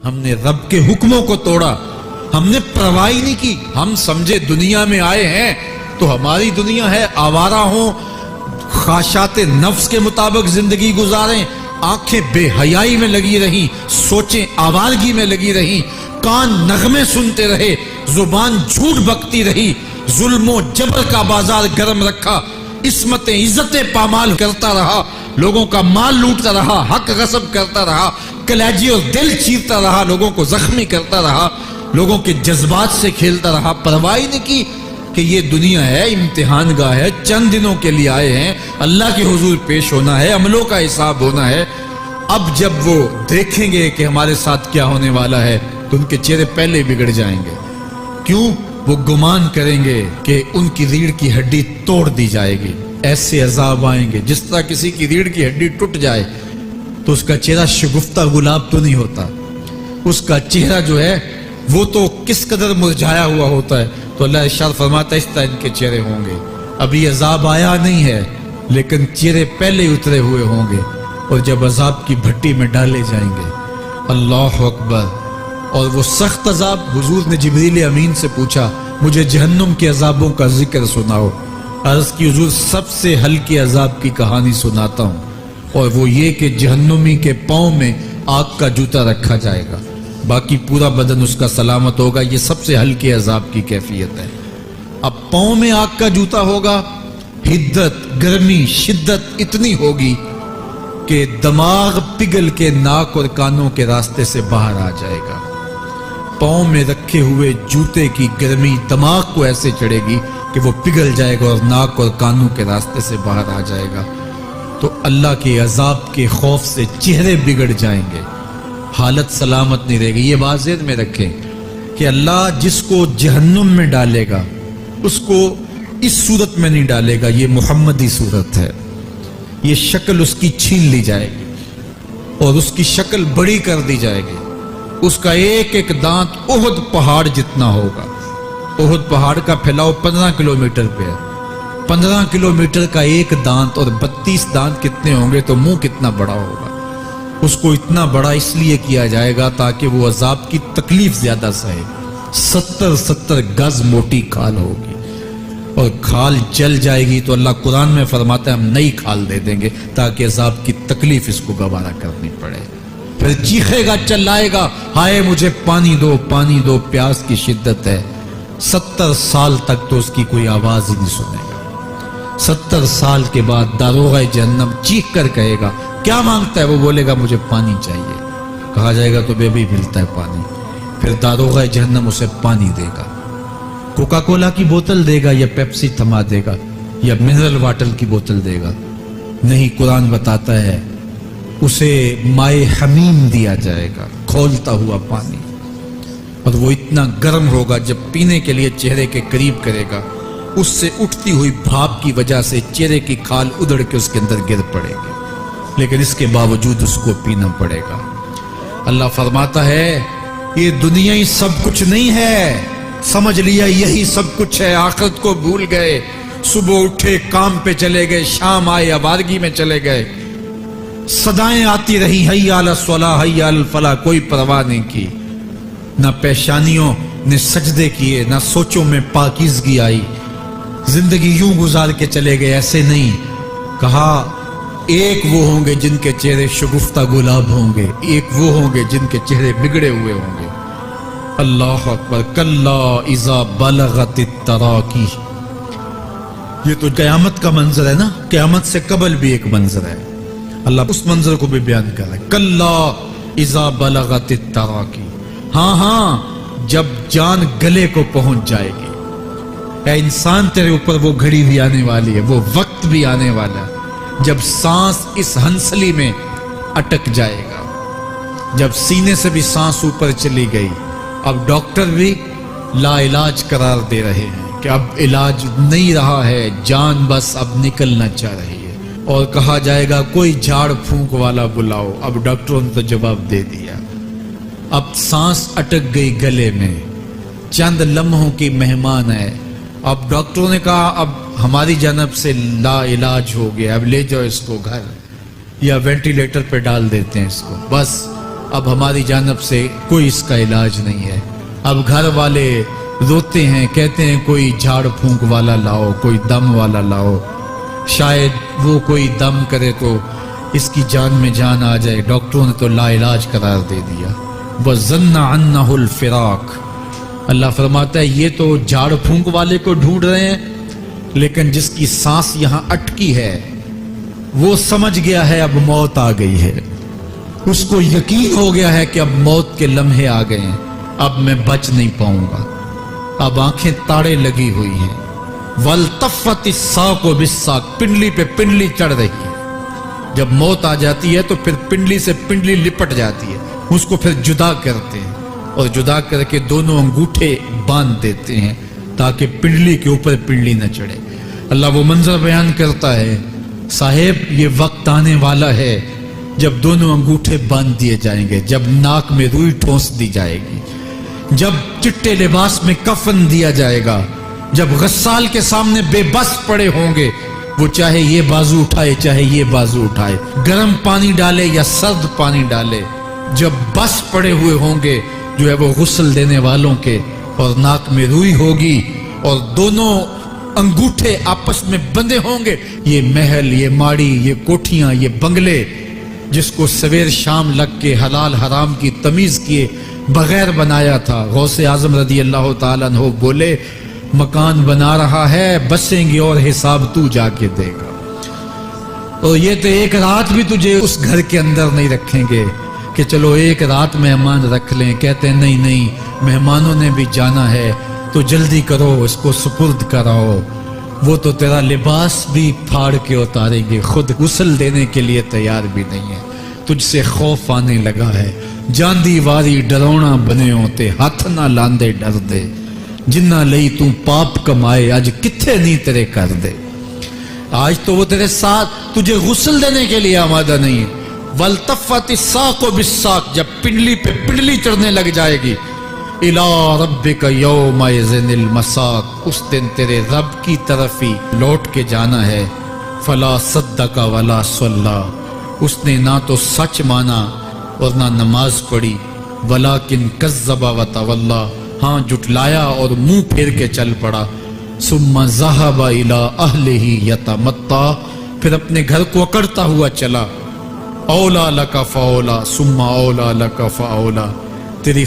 ہم نے رب کے حکموں کو توڑا، ہم نے پرواہ ہی نہیں کی. ہم سمجھے دنیا میں آئے ہیں تو ہماری دنیا ہے، آوارہ ہوں، خواہشات نفس کے مطابق زندگی گزاریں، آنکھیں بے حیائی میں لگی رہیں، سوچیں آوارگی میں لگی رہیں، کان نغمے سنتے رہے، زبان جھوٹ بکتی رہی، ظلم و جبر کا بازار گرم رکھا، عصمتیں عزتیں پامال کرتا رہا، لوگوں کا مال لوٹتا رہا، حق غصب کرتا رہا، کلیجی اور دل چیرتا رہا، لوگوں کو زخمی کرتا رہا، لوگوں کے جذبات سے کھیلتا رہا. پرواہ نہیں کی کہ یہ دنیا ہے، امتحان گاہ ہے، چند دنوں کے لیے آئے ہیں، اللہ کے حضور پیش ہونا ہے، عملوں کا حساب ہونا ہے. اب جب وہ دیکھیں گے کہ ہمارے ساتھ کیا ہونے والا ہے تو ان کے چہرے پہلے بگڑ جائیں گے. کیوں؟ وہ گمان کریں گے کہ ان کی ریڑھ کی ہڈی توڑ دی جائے گی. ایسے عذاب آئیں گے جس طرح کسی کی ریڑھ کی ہڈی ٹوٹ جائے تو اس کا چہرہ شگفتہ گلاب تو نہیں ہوتا، اس کا چہرہ جو ہے وہ تو کس قدر مرجھایا ہوا ہوتا ہے. تو اللہ ارشاد فرماتا ہے اس طرح ان کے چہرے ہوں گے. ابھی عذاب آیا نہیں ہے لیکن چہرے پہلے اترے ہوئے ہوں گے، اور جب عذاب کی بھٹی میں ڈالے جائیں گے، اللہ اکبر. اور وہ سخت عذاب، حضور نے جبریل امین سے پوچھا مجھے جہنم کے عذابوں کا ذکر سناؤ. عرض کی حضور سب سے ہلکے عذاب کی کہانی سناتا ہوں، اور وہ یہ کہ جہنمی کے پاؤں میں آگ کا جوتا رکھا جائے گا، باقی پورا بدن اس کا سلامت ہوگا. یہ سب سے ہلکے عذاب کی کیفیت ہے. اب پاؤں میں آگ کا جوتا ہوگا، حدت، گرمی، شدت اتنی ہوگی کہ دماغ پگھل کے ناک اور کانوں کے راستے سے باہر آ جائے گا. پاؤں میں رکھے ہوئے جوتے کی گرمی دماغ کو ایسے چڑھے گی کہ وہ پگھل جائے گا اور ناک اور کانوں کے راستے سے باہر آ جائے گا. تو اللہ کے عذاب کے خوف سے چہرے بگڑ جائیں گے، حالت سلامت نہیں رہے گی. یہ بات ذہن میں رکھیں کہ اللہ جس کو جہنم میں ڈالے گا اس کو اس صورت میں نہیں ڈالے گا. یہ محمدی صورت ہے، یہ شکل اس کی چھین لی جائے گی اور اس کی شکل بڑی کر دی جائے گی. اس کا ایک ایک دانت احد پہاڑ جتنا ہوگا. احد پہاڑ کا پھیلاؤ 15 کلومیٹر پہ ہے. 15 کلومیٹر کا ایک دانت اور 32 دانت کتنے ہوں گے تو منہ کتنا بڑا ہوگا. اس کو اتنا بڑا اس لیے کیا جائے گا تاکہ وہ عذاب کی تکلیف زیادہ سہے. 70 گز موٹی کھال ہوگی اور کھال جل جائے گی تو اللہ قرآن میں فرماتا ہے ہم نئی کھال دے دیں گے تاکہ عذاب کی تکلیف اس کو گوارا کرنی پڑے. پھر چیخے گا، چلائے گا، ہائے مجھے پانی دو، پانی دو، پیاس کی شدت ہے. 70 سال تک تو اس کی کوئی آواز ہی نہیں سنے گا. 70 سال کے بعد داروغہ جہنم چیخ کر کہے گا کیا مانگتا ہے؟ وہ بولے گا مجھے پانی چاہیے. کہا جائے گا تو بے بھی ملتا ہے پانی. پھر داروغہ جہنم اسے پانی دے گا. کوکا کولا کی بوتل دے گا یا پیپسی تھما دے گا یا منرل واٹر کی بوتل دے گا؟ نہیں، قرآن بتاتا ہے اسے مائے حمیم دیا جائے گا، کھولتا ہوا پانی. اور وہ اتنا گرم ہوگا جب پینے کے لیے چہرے کے قریب کرے گا اس سے اٹھتی ہوئی بھاپ کی وجہ سے چہرے کی کھال ادھڑ کے اس کے اندر گر پڑے گی، لیکن اس کے باوجود اس کو پینا پڑے گا. اللہ فرماتا ہے یہ دنیا ہی سب کچھ نہیں ہے، سمجھ لیا یہی سب کچھ ہے، آخرت کو بھول گئے. صبح اٹھے کام پہ چلے گئے، شام آئے آوارگی میں چلے گئے، صدائیں آتی رہی حی علی الصلاۃ حی علی الفلاح، کوئی پرواہ نہیں کی. نہ پیشانیوں نے سجدے کیے، نہ سوچوں میں پاکیزگی آئی. زندگی یوں گزار کے چلے گئے. ایسے نہیں کہا ایک وہ ہوں گے جن کے چہرے شگفتہ گلاب ہوں گے، ایک وہ ہوں گے جن کے چہرے بگڑے ہوئے ہوں گے. اللہ اکبر. کلا اذا بلغت التراقی. یہ تو قیامت کا منظر ہے نا، قیامت سے قبل بھی ایک منظر ہے. اللہ اس منظر کو بھی بیان کر رہا ہے. کلا اذا بلغت التراقی. ہاں جب جان گلے کو پہنچ جائے گی. اے انسان تیرے اوپر وہ گھڑی بھی آنے والی ہے، وہ وقت بھی آنے والا ہے جب سانس اس ہنسلی میں اٹک جائے گا، جب سینے سے بھی سانس اوپر چلی گئی. اب ڈاکٹر بھی لا علاج قرار دے رہے ہیں کہ اب علاج نہیں رہا ہے، جان بس اب نکلنا چاہ رہی ہے. اور کہا جائے گا کوئی جھاڑ پھونک والا بلاؤ. اب ڈاکٹروں نے تو جواب دے دیا. اب سانس اٹک گئی گلے میں، چند لمحوں کی مہمان ہے. اب ڈاکٹروں نے کہا اب ہماری جانب سے لا علاج ہو گیا، اب لے جاؤ اس کو گھر یا وینٹیلیٹر پہ ڈال دیتے ہیں اس کو. بس اب ہماری جانب سے کوئی اس کا علاج نہیں ہے. اب گھر والے روتے ہیں, کہتے ہیں کوئی جھاڑ پھونک والا لاؤ, کوئی دم والا لاؤ, شاید وہ کوئی دم کرے تو اس کی جان میں جان آ جائے. ڈاکٹروں نے تو لا علاج قرار دے دیا. وَظَنَّ عَنَّهُ الْفِرَاقُ. اللہ فرماتا ہے یہ تو جھاڑ پھونک والے کو ڈھونڈ رہے ہیں, لیکن جس کی سانس یہاں اٹکی ہے وہ سمجھ گیا ہے اب موت آ گئی ہے. اس کو یقین ہو گیا ہے کہ اب موت کے لمحے آ گئے ہیں, اب میں بچ نہیں پاؤں گا. اب آنکھیں تاڑے لگی ہوئی ہیں. وَالْتَفَّتِ السَّاقُ بِالسَّاقِ. پنڈلی پہ پنڈلی چڑھ رہی ہے. جب موت آ جاتی ہے تو پھر پنڈلی سے پنڈلی لپٹ جاتی ہے, اس کو پھر جدا کرتے ہیں اور جدا کر کے دونوں انگوٹھے باندھ دیتے ہیں تاکہ پنڈلی کے اوپر پنڈلی نہ چڑھے. اللہ وہ منظر بیان کرتا ہے, صاحب یہ وقت آنے والا ہے جب دونوں انگوٹھے باندھ دیے جائیں گے, جب ناک میں روئی ٹھونس دی جائے گی, جب چٹے لباس میں کفن دیا جائے گا, جب غسال کے سامنے بے بس پڑے ہوں گے, وہ چاہے یہ بازو اٹھائے چاہے یہ بازو اٹھائے, گرم پانی ڈالے یا سرد پانی ڈالے, جب بس پڑے ہوئے ہوں گے جو ہے وہ غسل دینے والوں کے, اور ناک میں روئی ہوگی اور دونوں انگوٹھے آپس میں بندھے ہوں گے. یہ محل, یہ ماڑی, یہ کوٹھیاں, یہ بنگلے جس کو سویر شام لگ کے حلال حرام کی تمیز کیے بغیر بنایا تھا, غوث اعظم رضی اللہ تعالیٰ عنہ بولے مکان بنا رہا ہے, بسیں گے اور حساب تو جا کے دے گا. اور یہ تو ایک رات بھی تجھے اس گھر کے اندر نہیں رکھیں گے کہ چلو ایک رات مہمان رکھ لیں. کہتے ہیں نہیں نہیں, مہمانوں نے بھی جانا ہے تو جلدی کرو, اس کو سپرد کراؤ. وہ تو تیرا لباس بھی پھاڑ کے اتاریں گے, خود غسل دینے کے لیے تیار بھی نہیں ہے. تجھ سے خوف آنے لگا ہے, جاندی واری ڈرونا بنے ہوتے, ہاتھ نہ لاندے ڈر دے, جنہ لئی تو پاپ کمائے اج کتھے نہیں تیرے کر دے. آج تو وہ تیرے ساتھ تجھے غسل دینے کے لیے آمادہ نہیں ہے. وَالْتَفَّتِ السَّاقُ بِالسَّاقِ. جب پنڈلی پہ پنڈلی چڑھنے لگ جائے گی, إِلَىٰ رَبِّكَ يَوْمَئِذٍ الْمَسَاقُ. اس دن تیرے رب کی طرف ہی لوٹ کے جانا ہے. فَلَا صَدَّقَ وَلَا صَلَّىٰ. اس نے نہ تو سچ مانا اور نہ نماز پڑھی. وَلَٰكِنْ كَذَّبَ وَتَوَلَّىٰ. ہاں جھٹلایا اور منہ پھیر کے چل پڑا. ثُمَّ ذَهَبَ إِلَىٰ أَهْلِهِ يَتَمَطَّىٰ. پھر اپنے گھر کو اکڑتا ہوا چلا. اولا لک فاولا ثم اولا لک فاولا. تیری